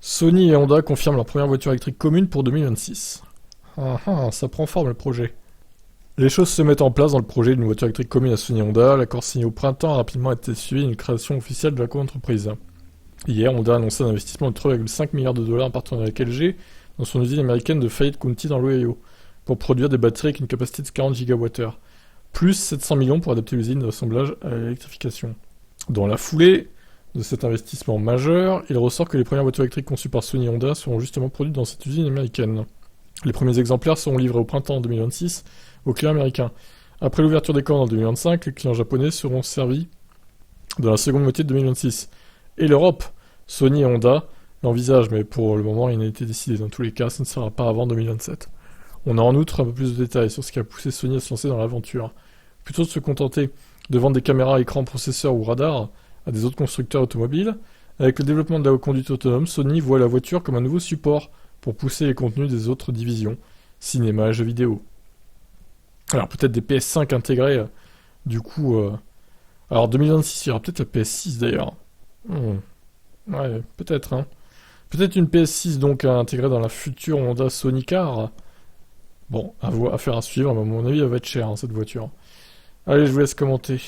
Sony et Honda confirment leur première voiture électrique commune pour 2026. Ah ah, ça prend forme le projet. Les choses se mettent en place dans le projet d'une voiture électrique commune à Sony et Honda. L'accord signé au printemps a rapidement été suivi d'une création officielle de la co-entreprise. Hier, Honda a annoncé un investissement de 3,5 milliards de dollars en partenariat avec LG dans son usine américaine de Fayette County dans l'Ohio pour produire des batteries avec une capacité de 40 gigawattheures, plus 700 millions pour adapter l'usine d'assemblage à l'électrification. Dans la foulée de cet investissement majeur, il ressort que les premières voitures électriques conçues par Sony et Honda seront justement produites dans cette usine américaine. Les premiers exemplaires seront livrés au printemps 2026 aux clients américains. Après l'ouverture des commandes en 2025, les clients japonais seront servis dans la seconde moitié de 2026. Et l'Europe, Sony et Honda l'envisagent, mais pour le moment, il n'a été décidé. Dans tous les cas, ça ne sera pas avant 2027. On a en outre un peu plus de détails sur ce qui a poussé Sony à se lancer dans l'aventure. Plutôt que de se contenter de vendre des caméras à écran processeur ou radar à des autres constructeurs automobiles, avec le développement de la conduite autonome, Sony voit la voiture comme un nouveau support pour pousser les contenus des autres divisions, cinéma et jeux vidéo. Alors peut-être des PS5 intégrés, du coup... Alors 2026, il y aura peut-être la PS6 d'ailleurs. Ouais, peut-être, hein. Peut-être une PS6 donc à intégrer dans la future Honda Sony Car. Bon, à faire à suivre, mais à mon avis, elle va être chère, hein, cette voiture. Allez, je vous laisse commenter.